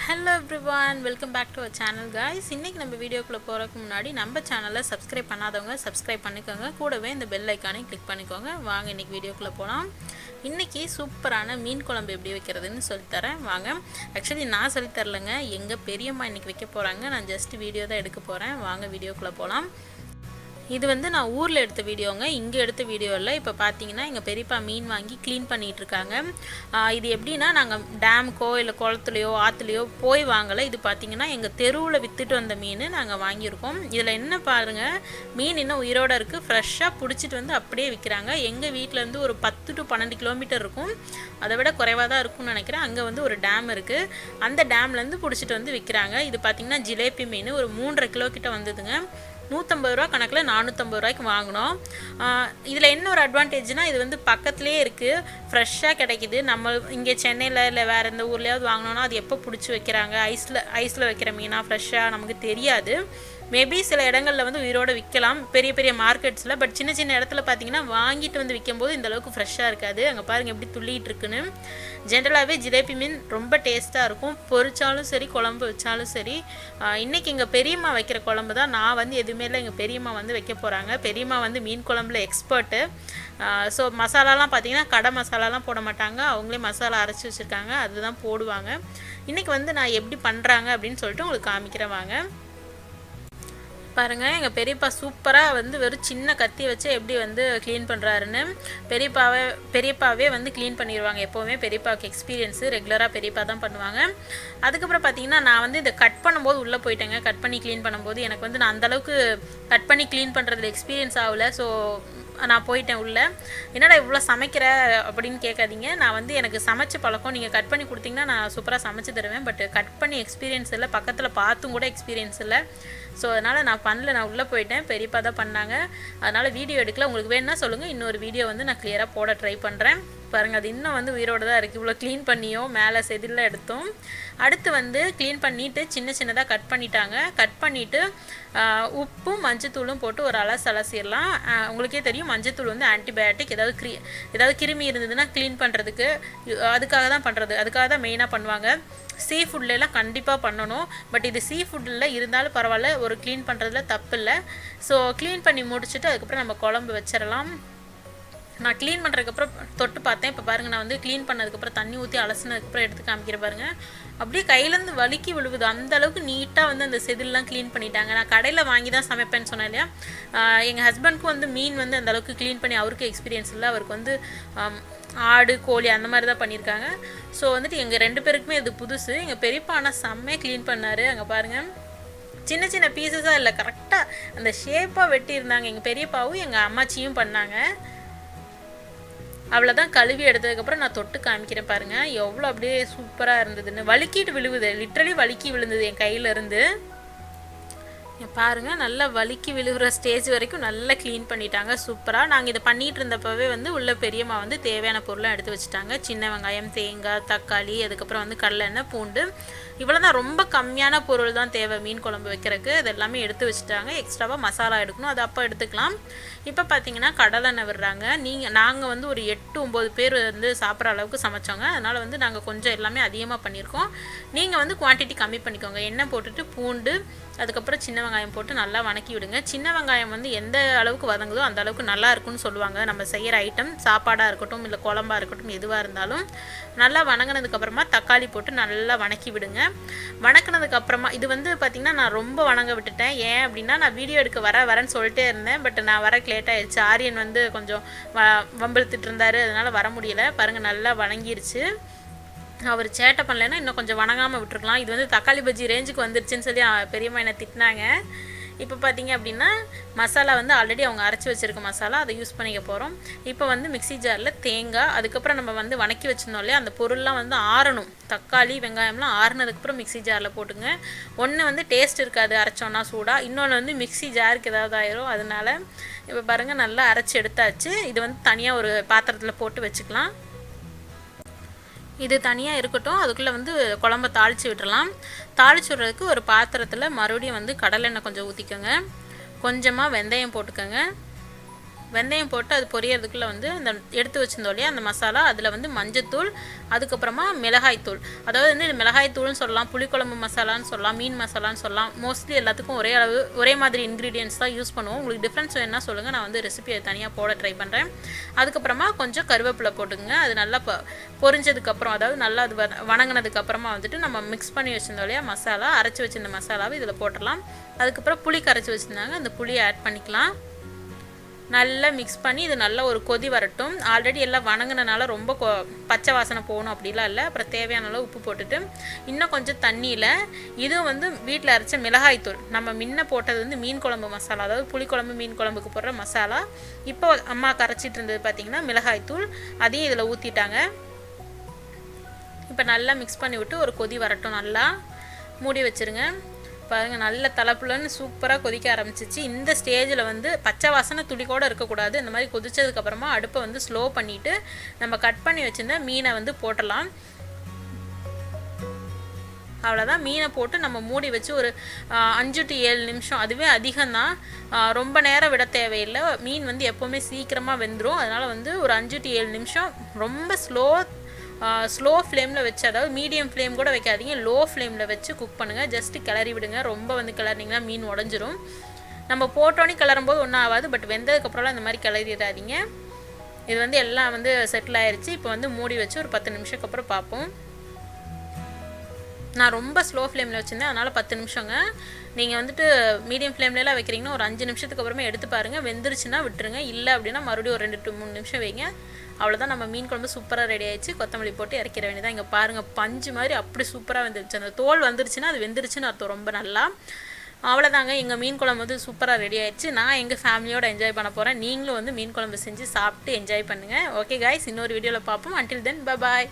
Hello everyone, welcome back to our channel guys. இன்னைக்கு நம்ம வீடியோக்குள்ள போறதுக்கு முன்னாடி நம்ம சேனலை சப்ஸ்கிரைப் பண்ணாதவங்க சப்ஸ்கிரைப் பண்ணிக்கோங்க. கூடவே இந்த பெல் ஐகானை கிளிக் பண்ணிக்கோங்க. வாங்க இன்னைக்கு வீடியோக்குள்ள போலாம். இன்னைக்கு சூப்பரான மீன் குழம்பு எப்படி வைக்கிறதுன்னு சொல்லி தரேன். வாங்க. एक्चुअली நான் சொல்லி தரலங்க. எங்க பெரியம்மா இன்னைக்கு வைக்க போறாங்க. நான் ஜஸ்ட் வீடியோ தான் எடுக்க போறேன். வாங்க வீடியோக்குள்ள போலாம். இது வந்து நான் ஊர்ல எடுத்த வீடியோங்க. இங்க எடுத்த வீடியோ இல்ல. இப்போ பாத்தீங்கன்னா எங்க பெரியப்பா மீன் வாங்கி க்ளீன் பண்ணிட்டு இருக்காங்க. இது எப்படினா நாங்க டேம்க்கோ இல்ல குளத்துலயோ ஆத்துலயோ போய் வாங்கல. இது பாத்தீங்கன்னா எங்க தெருவுல வித்துட்டு வந்த மீன் நாங்க வாங்கி இருக்கோம். இதுல என்ன பாருங்க, மீன் இன்னும் உயிரோட இருக்கு. ஃப்ரெஷ்ஷா புடிச்சிட்டு வந்து அப்படியே விக்கிறாங்க. எங்க வீட்ல இருந்து ஒரு 10 to 12 கிலோமீட்டர் இருக்கும். அதை விட குறைவா தான் இருக்கும்னு நினைக்கிறேன். அங்க வந்து ஒரு டேம் இருக்கு. அந்த டேம்ல இருந்து புடிச்சிட்டு வந்து விக்கிறாங்க. இது பாத்தீங்கன்னா ஜிலேபி மீன் ஒரு 3.5 கிலோ கிட்ட வந்ததுங்க. 150 ரூபாய் கணக்குல 450 ரூபாய்க்கு வாங்குனோம். இதுல என்ன ஒரு அட்வான்டேஜ்னா இது வந்து பக்கத்துலயே இருக்கு, ஃப்ரெஷ்ஷா கிடைக்குது. நம்ம இங்க சென்னையில இல்ல வேற எந்த ஊர்லயாவது வாங்குனோம்னா அது எப்போ புடிச்சு வைக்கிறாங்க, ஐஸ்ல வைக்கிற மீனா ஃப்ரெஷ்ஷா நமக்கு தெரியாது. மேபி சில இடங்கள்ல வந்து உயிரோட விற்கலாம் பெரிய பெரிய மார்க்கெட்ஸ்ல. பட் சின்ன சின்ன இடத்துல பாத்தீங்கன்னா வாங்கிட்டு வந்து விற்கும்போது இந்த அளவுக்கு ஃப்ரெஷ்ஷா இருக்காது. அங்க பாருங்க எப்படி துள்ளிட்டு இருக்குன்னு. ஜெனரலாவே ஜிலேபி மீன் ரொம்ப டேஸ்டா இருக்கும். பொரிச்சாலும் சரி குழம்பு வச்சாலும் சரி. இன்னைக்கு எங்க பெரியம்மா வைக்கிற குழம்பு தான். நான் வந்து எதுவுமே இல்லை, எங்க பெரியம்மா வந்து வைக்க போறாங்க. பெரியம்மா வந்து மீன் குழம்புல எக்ஸ்பர்ட். ஸோ மசாலாலாம் பார்த்தீங்கன்னா கடை மசாலாலாம் போட மாட்டாங்க. அவங்களே மசாலா அரைச்சி வச்சுருக்காங்க, அதுதான் போடுவாங்க. இன்னைக்கு வந்து நான் எப்படி பண்ணுறாங்க அப்படின்னு சொல்லிட்டு உங்களுக்கு காமிக்கிறேன் வாங்க. பாருங்க எங்கள் பெரியப்பா சூப்பராக வந்து வெறும் சின்ன கத்தி வச்சு எப்படி வந்து க்ளீன் பண்ணுறாருன்னு. பெரியப்பாவே வந்து க்ளீன் பண்ணிடுவாங்க. எப்போவுமே பெரியப்பாவுக்கு எக்ஸ்பீரியன்ஸு, ரெகுலராக பெரியப்பா தான் பண்ணுவாங்க. அதுக்கப்புறம் பார்த்தீங்கன்னா நான் வந்து இதை கட் பண்ணும்போது உள்ளே போயிட்டேங்க. கட் பண்ணி க்ளீன் பண்ணும்போது எனக்கு வந்து நான் அந்தளவுக்கு கட் பண்ணி க்ளீன் பண்ணுறதுல எக்ஸ்பீரியன்ஸ் ஆகலை. ஸோ நான் போயிட்டேன் உள்ளே. என்னடா இவ்வளோ சமைக்கிற அப்படின்னு கேட்காதீங்க. நான் வந்து எனக்கு சமைச்ச பழக்கம். நீங்கள் கட் பண்ணி கொடுத்தீங்கன்னா நான் சூப்பராக சமைச்சு தருவேன். பட் கட் பண்ணி எக்ஸ்பீரியன்ஸ் இல்லை, பக்கத்தில் பார்த்தும் கூட எக்ஸ்பீரியன்ஸ் இல்லை. ஸோ அதனால் நான் பண்ணல, நான் உள்ளே போயிட்டேன். பெரியப்பா தான் பண்ணாங்க. அதனால் வீடியோ எடுக்கல. உங்களுக்கு வேணுன்னா சொல்லுங்கள், இன்னொரு வீடியோ வந்து நான் கிளியராக போட ட்ரை பண்ணுறேன். பாருங்கள் அது இன்னும் வந்து உயிரோடு தான் இருக்குது. இவ்வளோ க்ளீன் பண்ணியும் மேலே செதிலில் எடுத்தோம். அடுத்து வந்து க்ளீன் பண்ணிவிட்டு சின்ன சின்னதாக கட் பண்ணிட்டாங்க. கட் பண்ணிவிட்டு உப்பும் மஞ்சத்தூளும் போட்டு ஒரு அலசிடலாம். உங்களுக்கே தெரியும் மஞ்சத்தூள் வந்து ஆன்டிபயோட்டிக். ஏதாவது கிருமி இருந்ததுன்னா க்ளீன் பண்ணுறதுக்கு அதுக்காக தான் பண்ணுறது. அதுக்காக தான் மெயினாக பண்ணுவாங்க. சீ ஃபுட்லாம் கண்டிப்பாக பண்ணணும். பட் இது சீ ஃபுட்டில் இருந்தாலும் பரவாயில்ல, ஒரு க்ளீன் பண்ணுறதுல தப்பு இல்லை. ஸோ க்ளீன் பண்ணி முடிச்சுட்டு அதுக்கப்புறம் நம்ம குழம்பு வச்சிடலாம். நான் க்ளீன் பண்ணுறதுக்கப்புறம் தொட்டு பார்த்தேன். இப்போ பாருங்கள், நான் வந்து க்ளீன் பண்ணதுக்கப்புறம் தண்ணி ஊற்றி அலசினதுக்கப்புறம் எடுத்து காமிக்கிறேன் பாருங்கள். அப்படியே கையிலேருந்து வலிக்கி விழுவுது. அந்தளவுக்கு நீட்டாக வந்து அந்த செதிலெலாம் க்ளீன் பண்ணிட்டாங்க. நான் கடையில் வாங்கி தான் சமைப்பேன்னு சொன்னேன் இல்லையா. எங்கள் ஹஸ்பண்ட்க்கும் வந்து மீன் வந்து அந்தளவுக்கு க்ளீன் பண்ணி அவருக்கு எக்ஸ்பீரியன்ஸ் இல்லை. அவருக்கு வந்து ஆடு கோழி அந்த மாதிரி தான் பண்ணியிருக்காங்க. ஸோ வந்துட்டு எங்கள் 2 பேருக்குமே இது புதுசு. எங்கள் பெரியப்பா ஆனால் செம்மையாக க்ளீன் பண்ணார். அங்கே பாருங்கள் சின்ன சின்ன பீசஸாக இல்லை, கரெக்டாக அந்த ஷேப்பாக வெட்டியிருந்தாங்க. எங்கள் பெரியப்பாவும் எங்கள் அம்மாச்சியும் பண்ணாங்க. அவ்வளோதான். கழுவி எடுத்ததுக்கப்புறம் நான் தொட்டு காமிக்கிறேன் பாருங்கள் எவ்வளோ அப்படியே சூப்பராக இருந்ததுன்னு. வலிக்கிட்டு விழுவுது, லிட்ரலி வலிக்கி விழுந்தது என் கையிலேருந்து. பாருங்கள் நல்லா வலிக்கி விழுகிற ஸ்டேஜ் வரைக்கும் நல்லா க்ளீன் பண்ணிட்டாங்க சூப்பராக. நாங்கள் இதை பண்ணிகிட்டு இருந்தப்பவே வந்து உள்ள பெரியம்மா வந்து தேவையான பொருளாக எடுத்து வச்சுட்டாங்க. சின்ன வெங்காயம், தேங்காய், தக்காளி, அதுக்கப்புறம் வந்து கடலெண்ணெய், பூண்டு, இவ்வளோ தான். ரொம்ப கம்மியான பொருள் தான் தேவை மீன் குழம்பு வைக்கிறதுக்கு. அது எல்லாமே எடுத்து வச்சுட்டாங்க. எக்ஸ்ட்ராவாக மசாலா எடுக்கணும், அது அப்போ எடுத்துக்கலாம். இப்போ பார்த்தீங்கன்னா கடலெண்ணெய் விடுறாங்க. நாங்கள் வந்து ஒரு 8-9 பேர் வந்து சாப்பிட்ற அளவுக்கு சமைச்சோங்க. அதனால் வந்து நாங்கள் கொஞ்சம் எல்லாமே அதிகமாக பண்ணியிருக்கோம். நீங்கள் வந்து குவான்டிட்டி கம்மி பண்ணிக்கோங்க. எண்ணெய் போட்டுட்டு பூண்டு அதுக்கப்புறம் சின்ன வெங்காயம் போட்டு நல்லா வணக்கி விடுங்க. சின்ன வெங்காயம் வந்து எந்த அளவுக்கு வதங்குதோ அந்த அளவுக்கு நல்லா இருக்கும்னு சொல்லுவாங்க. நம்ம செய்கிற ஐட்டம் சாப்பாடாக இருக்கட்டும் இல்லை குழம்பாக இருக்கட்டும் எதுவாக இருந்தாலும் நல்லா வணங்கினதுக்கப்புறமா தக்காளி போட்டு நல்லா வணக்கி விடுங்க. வணக்கினதுக்கப்புறமா இது வந்து பார்த்திங்கன்னா நான் ரொம்ப வணங்க விட்டுட்டேன். ஏன் அப்படின்னா நான் வீடியோ எடுக்க வரேன்னு சொல்லிட்டே இருந்தேன். பட் நான் வரக்கு லேட் ஆகிடுச்சு. ஆரியன் வந்து கொஞ்சம் வம்பிழுத்துட்டு இருந்தார், அதனால் வர முடியலை. பாருங்கள் நல்லா வணங்கிருச்சு. அவர் சேட்டை பண்ணலைன்னா இன்னும் கொஞ்சம் வணங்காமல் விட்டுருக்கலாம். இது வந்து தக்காளி பஜ்ஜி ரேஞ்சுக்கு வந்துருச்சுன்னு சொல்லி பெரியம்மா என்னை திட்டினாங்க. இப்போ பார்த்தீங்க அப்படின்னா மசாலா வந்து ஆல்ரெடி அவங்க அரைச்சி வச்சுருக்க மசாலா, அதை யூஸ் பண்ணிக்க போகிறோம். இப்போ வந்து மிக்ஸி ஜாரில் தேங்காய், அதுக்கப்புறம் நம்ம வந்து வணக்கி வச்சுருந்தோம் இல்லையா, அந்த பொருள்லாம் வந்து ஆறணும். தக்காளி வெங்காயம்லாம் ஆறுனதுக்கப்புறம் மிக்ஸி ஜாரில் போட்டுங்க. ஒன்று வந்து டேஸ்ட் இருக்காது அரைச்சோன்னா சூடாக, இன்னொன்று வந்து மிக்ஸி ஜாருக்கு ஏதாவது ஆயிரும். அதனால் இப்போ பாருங்கள் நல்லா அரைச்சி எடுத்தாச்சு. இது வந்து தனியாக ஒரு பாத்திரத்தில் போட்டு வச்சுக்கலாம். இது தனியாக இருக்கட்டும். அதுக்குள்ளே வந்து குழம்ப தாளித்து விட்டுறலாம். தாளித்து விடுறதுக்கு ஒரு பாத்திரத்தில் மறுபடியும் வந்து கடலெண்ணெய் கொஞ்சம் ஊற்றிக்கோங்க. கொஞ்சமாக வெந்தயம் போட்டுக்கோங்க. வெந்தயம் போட்டு அது பொரியறதுக்குள்ளே வந்து அந்த எடுத்து வச்சிருந்தோம் இல்லையா அந்த மசாலா, அதில் வந்து மஞ்சத்தூள், அதுக்கப்புறமா மிளகாய்த்தூள். அதாவது வந்து இது மிளகாய்த்தூள்னு சொல்லலாம், புளிக்குழம்பு மசாலான்னு சொல்லலாம், மீன் மசாலான்னு சொல்லலாம். மோஸ்ட்லி எல்லாத்துக்கும் ஒரே அளவு ஒரே மாதிரி இன்க்ரீடியன்ஸ் தான் யூஸ் பண்ணுவோம். உங்களுக்கு டிஃப்ரென்ஸ் வேணுன்னா சொல்லுங்கள், நான் வந்து ரெசிபியை தனியாக போட ட்ரை பண்ணுறேன். அதுக்கப்புறமா கொஞ்சம் கருவேப்பிலை போட்டுங்க. அது நல்லா பொரிஞ்சதுக்கப்புறம், அதாவது நல்லா அது வணங்கினதுக்கப்புறமா வந்துட்டு நம்ம மிக்ஸ் பண்ணி வச்சுருந்தோம் இல்லையா மசாலா, அரைச்சி வச்சிருந்த மசாலாவை இதில் போட்டுடலாம். அதுக்கப்புறம் புளி கரைச்சி வச்சுருந்தாங்க, அந்த புளியை ஆட் பண்ணிக்கலாம். நல்லா மிக்ஸ் பண்ணி இது நல்லா ஒரு கொதி வரட்டும். ஆல்ரெடி எல்லாம் வணங்கினால ரொம்ப பச்சை வாசனை போகணும் அப்படிலாம் இல்லை. அப்புறம் தேவையான அளவு உப்பு போட்டுட்டு இன்னும் கொஞ்சம் தண்ணியில் இதுவும் வந்து வீட்டில் அரைச்ச மிளகாய்த்தூள், நம்ம முன்ன போட்டது வந்து மீன் குழம்பு மசாலா, அதாவது புளிக்குழம்பு மீன் குழம்புக்கு போடுற மசாலா. இப்போ அம்மா கரைச்சிட்டு இருந்தது பார்த்திங்கன்னா மிளகாய்த்தூள், அதையும் இதில் ஊற்றிட்டாங்க. இப்போ நல்லா மிக்ஸ் பண்ணி விட்டு ஒரு கொதி வரட்டும். நல்லா மூடி வச்சுருங்க. பாருங்கள், நல்ல தலைப்புலன்னு சூப்பராக கொதிக்க ஆரம்பிச்சிச்சு. இந்த ஸ்டேஜில் வந்து பச்சை வாசனை துளி கூட இருக்கக்கூடாது. இந்த மாதிரி கொதிச்சதுக்கப்புறமா அடுப்பை வந்து ஸ்லோ பண்ணிவிட்டு நம்ம கட் பண்ணி வச்சுருந்த மீனை வந்து போட்டலாம். அவ்வளோதான். மீனை போட்டு நம்ம மூடி வச்சு ஒரு 5 to 7 நிமிஷம், அதுவே அதிகம்தான், ரொம்ப நேரம் விட தேவையில்லை. மீன் வந்து எப்போவுமே சீக்கிரமாக வெந்துடும். அதனால் வந்து ஒரு 5 to 7 நிமிஷம் ரொம்ப ஸ்லோ ஃப்ளேமில் வச்சு, அதாவது மீடியம் ஃப்ளேம் கூட வைக்காதீங்க, லோ ஃப்ளேமில் வச்சு குக் பண்ணுங்கள். ஜஸ்ட்டு கிளறி விடுங்க. ரொம்ப வந்து கிளறினீங்கன்னா மீன் உடஞ்சிரும். நம்ம போட்டோன்னே கிளறும்போது ஒன்றும் ஆகாது, பட் வெந்ததுக்கப்புறம்லாம் இந்த மாதிரி கிளறிடாதீங்க. இது வந்து எல்லாம் வந்து செட்டில் ஆயிடுச்சு. இப்போ வந்து மூடி வச்சு ஒரு 10 நிமிஷத்துக்கு அப்புறம் பார்ப்போம். நான் ரொம்ப ஸ்லோ ஃப்ளேமில் வச்சுருந்தேன், அதனால் 10 நிமிஷங்க. நீங்கள் வந்துட்டு மீடியம் ஃப்ளேம்லலாம் வைக்கிறீங்கன்னா ஒரு 5 நிமிஷத்துக்கு அப்புறமே எடுத்து பாருங்கள். வெந்துருச்சுன்னா விட்டுருங்க, இல்லை அப்படின்னா மறுபடியும் ஒரு 2 to 3 நிமிஷம் வைங்க. அவ்வளோதான், நம்ம மீன் குழம்பு சூப்பராக ரெடி ஆயிடுச்சு. கொத்தமல்லி போட்டு இறக்கிற வேண்டியதான். இங்கே பாருங்கள், பஞ்சு மாதிரி அப்படி சூப்பராக வெந்துருச்சு. அந்த தோல் வந்துருச்சுன்னா அது வெந்துருச்சுன்னு அர்த்தம் ரொம்ப நல்லா. அவ்வளோதாங்க, எங்கள் மீன் குழம்பு வந்து சூப்பராக ரெடி ஆயிடுச்சு. நான் எங்கள் ஃபேமிலியோடு என்ஜாய் பண்ண போகிறேன். நீங்களும் வந்து மீன் குழம்பு செஞ்சு சாப்பிட்டு என்ஜாய் பண்ணுங்கள். ஓகே காய்ஸ், இன்னொரு வீடியோவில் பார்ப்போம். Until then bye bye.